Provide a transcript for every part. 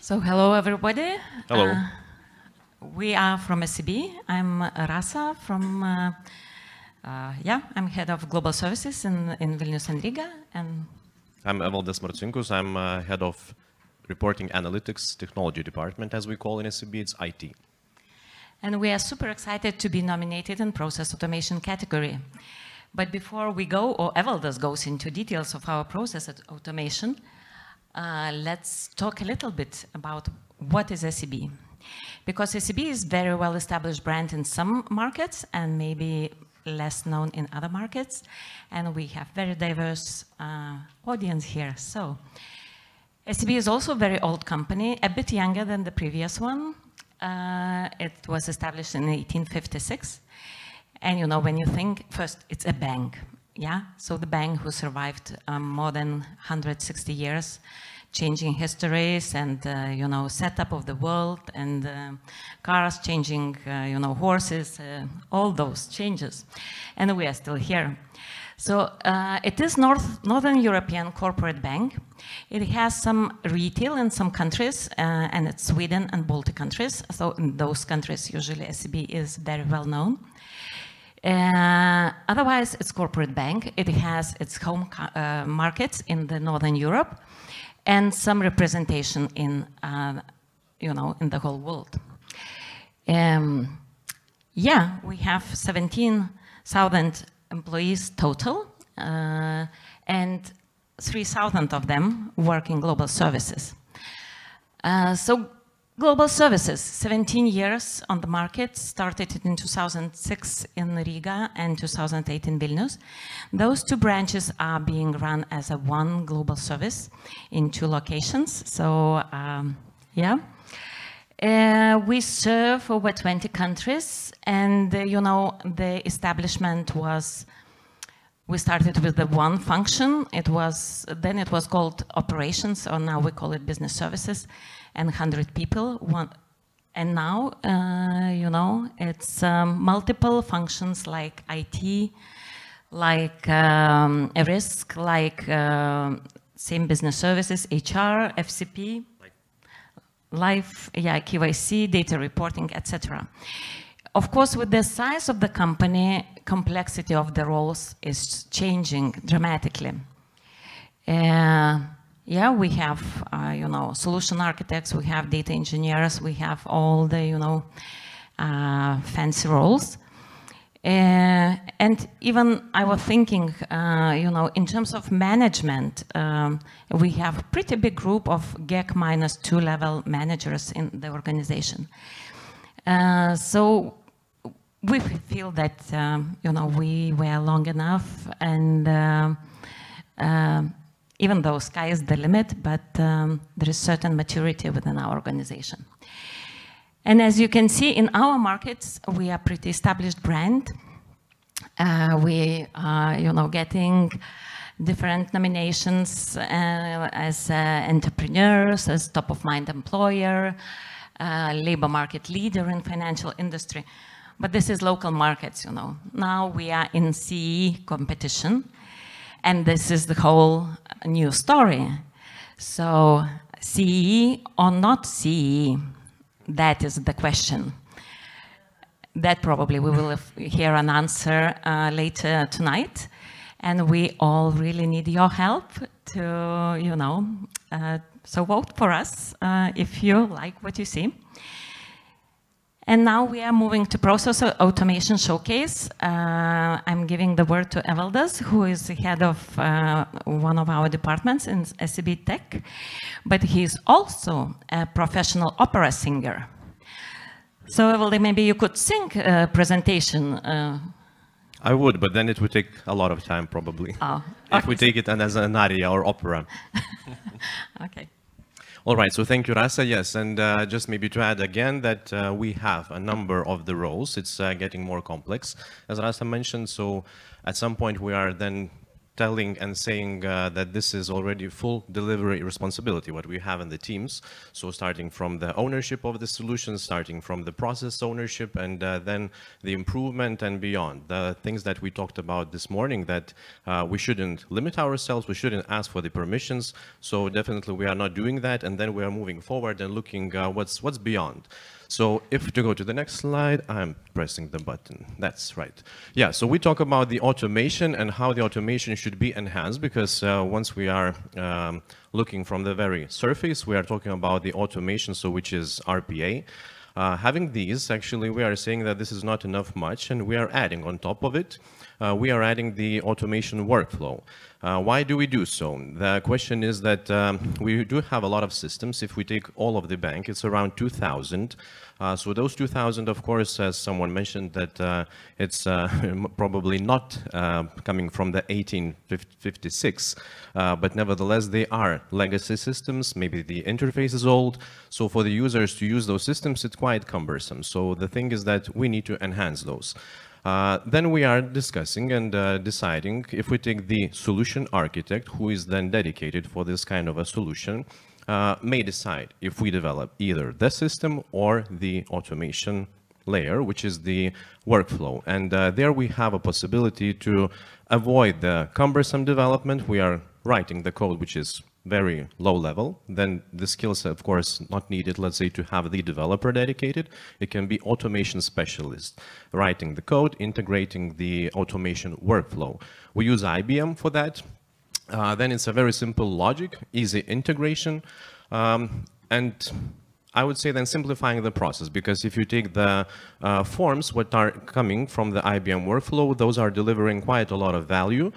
So hello everybody. Hello. We are from SEB. I'm Rasa from, I'm head of global services in Vilnius and Riga. And I'm Evaldas Marcinkus. I'm head of reporting analytics technology department, as we call in SEB, it's IT. And we are super excited to be nominated in process automation category. But before we go, or Evaldas goes into details of our process automation, let's talk a little bit about what is SEB. Because SEB is a very well-established brand in some markets and maybe less known in other markets. And we have very diverse audience here. So SEB is also a very old company, a bit younger than the previous one. It was established in 1856. And you know, when you think, first, it's a bank. Yeah, so the bank who survived more than 160 years, changing histories and, you know, setup of the world and cars changing, you know, horses, all those changes. And we are still here. So it is Northern European corporate bank. It has some retail in some countries, and it's Sweden and Baltic countries. So in those countries, usually SEB is very well known. Otherwise, it's corporate bank. It has its home markets in the Northern Europe and some representation in, you know, in the whole world. Yeah, we have 17,000 employees total, and 3,000 of them work in global services. So global services, 17 years on the market, started in 2006 in Riga and 2008 in Vilnius. Those two branches are being run as a one global service in two locations. So, yeah. We serve over 20 countries, and, you know, the establishment was, we started with the one function. Then it was called operations, or now we call it business services, and 100 people. And now, you know, it's multiple functions like IT, like risk, like same business services, HR, FCP, life, yeah, KYC, data reporting, etc. Of course, with the size of the company, complexity of the roles is changing dramatically. Yeah, we have, you know, solution architects, we have data engineers, we have all the, you know, fancy roles. And even I was thinking, you know, in terms of management, we have a pretty big group of GEC -2 level managers in the organization. So we feel that, you know, we were long enough, and even though sky is the limit, but there is certain maturity within our organization. And as you can see in our markets, we are pretty established brand. We are, you know, getting different nominations as entrepreneurs, as top-of-mind employer, labor market leader in financial industry. But this is local markets, you know. Now we are in CE competition, and this is the whole new story. So CE or not CE, that is the question. That probably we will hear an answer later tonight. And we all really need your help to, you know, so vote for us if you like what you see. And now we are moving to process automation showcase. I'm giving the word to Evaldas, who is the head of one of our departments in SEB Tech, but he's also a professional opera singer. So Evaldas, maybe you could sing a presentation. I would, but then it would take a lot of time, probably. Oh, if we take it as an aria or opera. Okay. All right, so thank you, Rasa. Yes, and just maybe to add again that we have a number of the roles. It's getting more complex, as Rasa mentioned. So at some point we are then telling and saying that this is already full delivery responsibility, what we have in the teams. So starting from the ownership of the solution, starting from the process ownership, and then the improvement and beyond. The things that we talked about this morning, that we shouldn't limit ourselves, we shouldn't ask for the permissions. So definitely we are not doing that, and then we are moving forward and looking what's beyond. So if to go to the next slide, I'm pressing the button. That's right. Yeah, so we talk about the automation and how the automation should be enhanced, because once we are looking from the very surface, we are talking about the automation, so which is RPA. Having these, actually, we are saying that this is not enough much, and we are adding on top of it, we are adding the automation workflow. Why do we do so? The question is that we do have a lot of systems. If we take all of the bank, it's around 2,000. So those 2,000, of course, as someone mentioned, that it's probably not coming from the 1856, but nevertheless, they are legacy systems. Maybe the interface is old. So for the users to use those systems, it's quite cumbersome. So the thing is that we need to enhance those. Then we are discussing and deciding if we take the solution architect, who is then dedicated for this kind of a solution, may decide if we develop either the system or the automation layer, which is the workflow. And there we have a possibility to avoid the cumbersome development. We are writing the code, which is very low level. Then the skills, of course, not needed, let's say, to have the developer dedicated. It can be automation specialist, writing the code, integrating the automation workflow. We use IBM for that. Then it's a very simple logic, easy integration, and I would say then simplifying the process, because if you take the forms, what are coming from the IBM workflow, those are delivering quite a lot of value,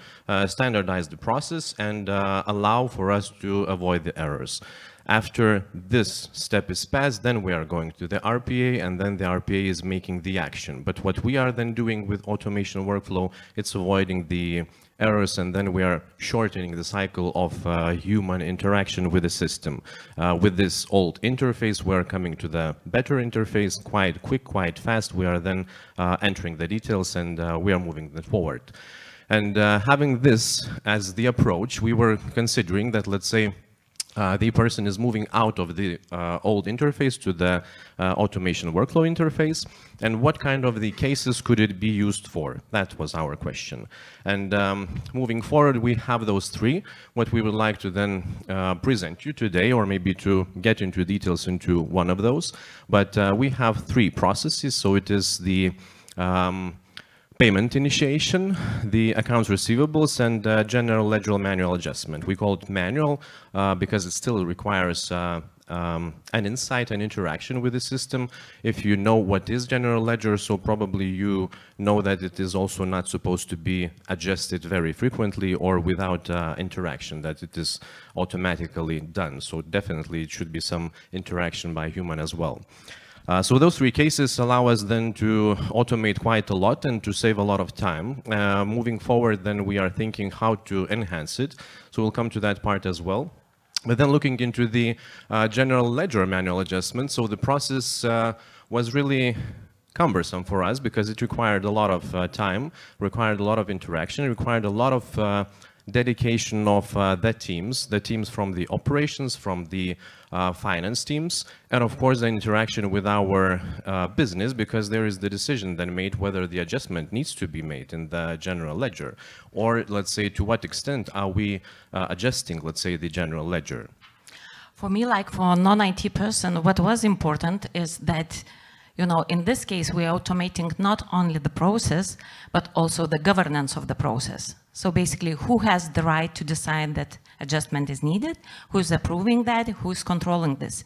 standardize the process, and allow for us to avoid the errors. After this step is passed, then we are going to the RPA, and then the RPA is making the action. But what we are then doing with automation workflow, it's avoiding the errors, and then we are shortening the cycle of human interaction with the system. With this old interface, we're coming to the better interface, quite quick, quite fast. We are then entering the details, and we are moving that forward. And having this as the approach, we were considering that, let's say, the person is moving out of the old interface to the automation workflow interface, and what kind of the cases could it be used for? That was our question. And moving forward, we have those three. What we would like to then present you today, or maybe to get into details into one of those, but we have three processes. So it is the payment initiation, the accounts receivables, and general ledger manual adjustment. We call it manual because it still requires an insight and interaction with the system. If you know what is general ledger, so probably you know that it is also not supposed to be adjusted very frequently or without interaction, that it is automatically done. So definitely it should be some interaction by human as well. So those three cases allow us then to automate quite a lot and to save a lot of time. Moving forward, then we are thinking how to enhance it. So we'll come to that part as well. But then looking into the general ledger manual adjustment, so the process was really cumbersome for us because it required a lot of time, required a lot of interaction, required a lot of dedication of the teams from the operations, from the finance teams, and of course the interaction with our business, because there is the decision then made whether the adjustment needs to be made in the general ledger, or let's say to what extent are we adjusting, let's say, the general ledger. For me, like for a non-IT person, what was important is that, you know, in this case, we are automating not only the process, but also the governance of the process. So basically, who has the right to decide that adjustment is needed, who's approving that, who's controlling this.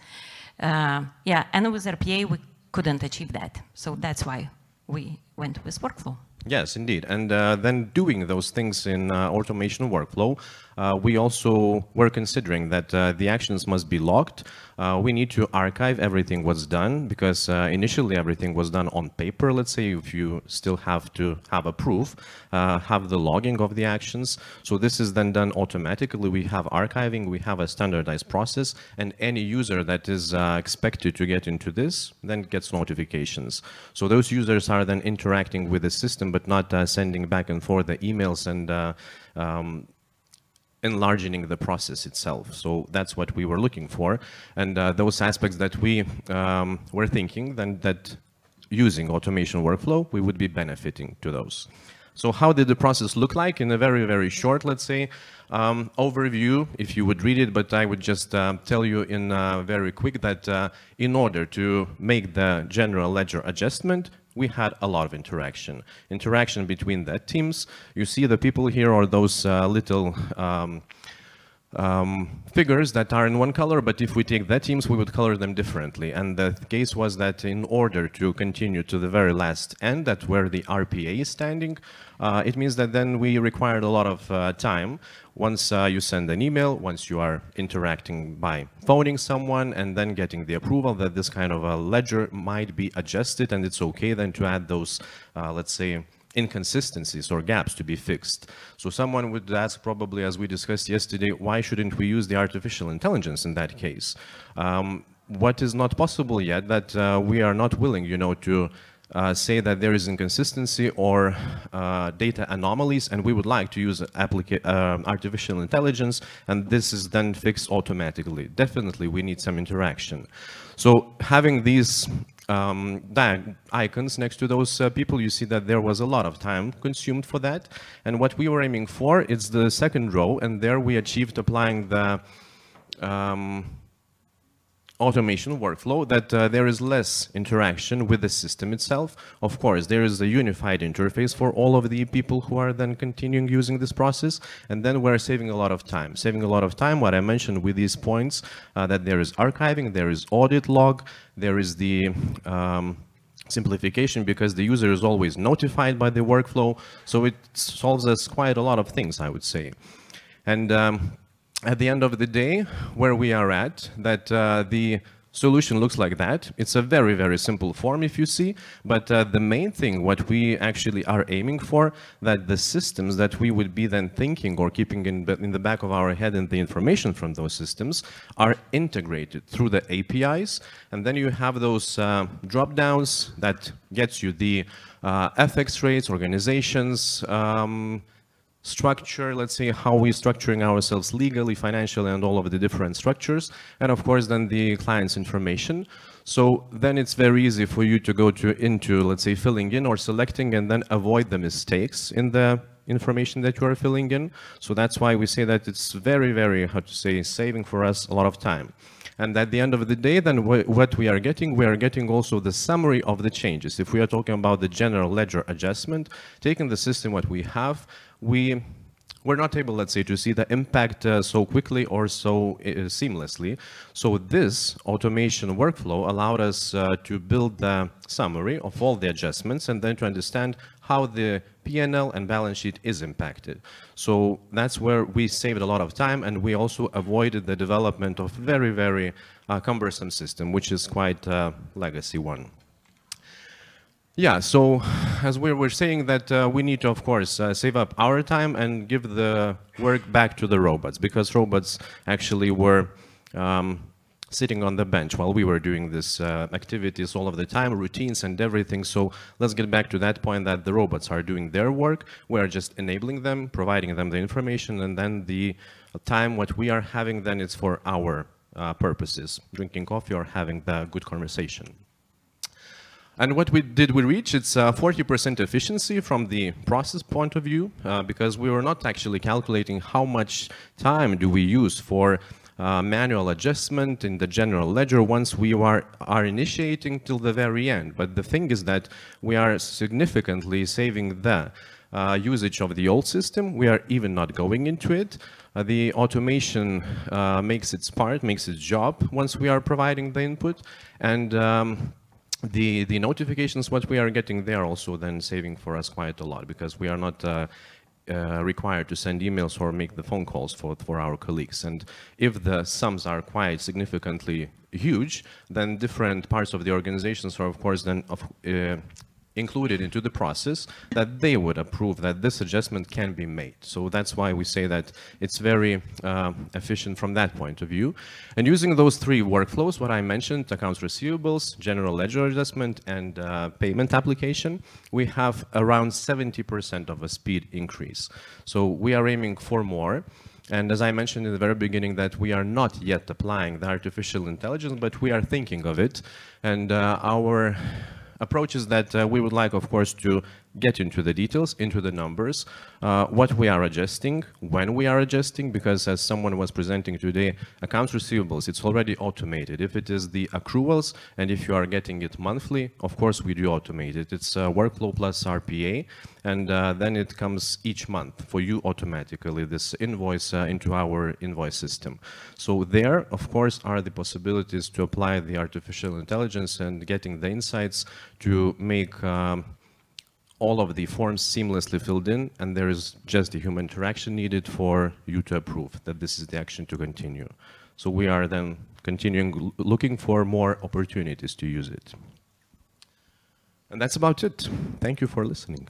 Yeah, and with RPA, we couldn't achieve that. So that's why we went with workflow. Yes, indeed. And then doing those things in automation workflow, we also were considering that the actions must be logged. we need to archive everything what's done, because initially everything was done on paper. Let's say if you still have to have a proof, have the logging of the actions. So this is then done automatically. We have archiving, we have a standardized process, and any user that is expected to get into this then gets notifications. So those users are then interacting with the system, but not sending back and forth the emails and enlarging the process itself. So that's what we were looking for. And those aspects that we were thinking then that using automation workflow, we would be benefiting to those. So how did the process look like? In a very, very short, let's say, overview, if you would read it, but I would just tell you in very quick that in order to make the general ledger adjustment, we had a lot of interaction between the teams. You see the people here are those little figures that are in one color, but if we take the teams, we would color them differently. And the case was that in order to continue to the very last end, that where the RPA is standing, it means that then we required a lot of time. Once you send an email, once you are interacting by phoning someone and then getting the approval that this kind of a ledger might be adjusted, and it's okay then to add those, let's say, inconsistencies or gaps to be fixed. So someone would ask, probably as we discussed yesterday, why shouldn't we use the artificial intelligence in that case? What is not possible yet, that we are not willing, you know, to say that there is inconsistency or data anomalies, and we would like to use artificial intelligence, and this is then fixed automatically. Definitely, we need some interaction. So having these icons next to those people, you see that there was a lot of time consumed for that. And what we were aiming for is the second row, and there we achieved applying the automation workflow, that there is less interaction with the system itself. Of course, there is a unified interface for all of the people who are then continuing using this process, and then we're saving a lot of time. Saving a lot of time, what I mentioned with these points, that there is archiving, there is audit log, there is the simplification, because the user is always notified by the workflow, so it solves us quite a lot of things, I would say. And at the end of the day, where we are at, that the solution looks like that. It's a very, very simple form, if you see, but the main thing, what we actually are aiming for, that the systems that we would be then thinking or keeping in the back of our head and the information from those systems are integrated through the APIs, and then you have those drop-downs that gets you the FX rates, organizations, structure, let's say how we're structuring ourselves legally, financially, and all of the different structures, and of course then the client's information. So then it's very easy for you to go into, let's say, filling in or selecting, and then avoid the mistakes in the information that you are filling in. So that's why we say that it's very, very, how to say, saving for us a lot of time. And at the end of the day, then what we are getting also the summary of the changes. If we are talking about the general ledger adjustment, taking the system what we have, we're not able, let's say, to see the impact so quickly or so seamlessly. So this automation workflow allowed us to build the summary of all the adjustments and then to understand how the P&L and balance sheet is impacted. So that's where we saved a lot of time, and we also avoided the development of very, very cumbersome system, which is quite a legacy one. Yeah, so as we were saying that we need to, of course, save up our time and give the work back to the robots, because robots actually were sitting on the bench while we were doing this activities all of the time, routines and everything. So let's get back to that point that the robots are doing their work. We are just enabling them, providing them the information, and then the time what we are having then is for our purposes, drinking coffee or having the good conversation. And what we reach? It's 40% efficiency from the process point of view, because we were not actually calculating how much time do we use for manual adjustment in the general ledger once we are initiating till the very end. But the thing is that we are significantly saving the usage of the old system. We are even not going into it. The automation makes its part, makes its job once we are providing the input, and the notifications what we are getting, they are also then saving for us quite a lot, because we are not required to send emails or make the phone calls for our colleagues. And if the sums are quite significantly huge, then different parts of the organizations are, of course, then included into the process that they would approve that this adjustment can be made. So that's why we say that it's very efficient from that point of view. And using those three workflows, what I mentioned, accounts receivables, general ledger adjustment, and payment application, we have around 70% of a speed increase. So we are aiming for more. And as I mentioned in the very beginning, that we are not yet applying the artificial intelligence, but we are thinking of it. And our approach is that we would like, of course, to get into the details, into the numbers, what we are adjusting, when we are adjusting, because as someone was presenting today, accounts receivables, it's already automated. If it is the accruals, and if you are getting it monthly, of course, we do automate it. It's workflow plus RPA, and then it comes each month for you automatically, this invoice into our invoice system. So there, of course, are the possibilities to apply the artificial intelligence and getting the insights to make all of the forms seamlessly filled in, and there is just a human interaction needed for you to approve that this is the action to continue. So we are then continuing looking for more opportunities to use it. And that's about it. Thank you for listening.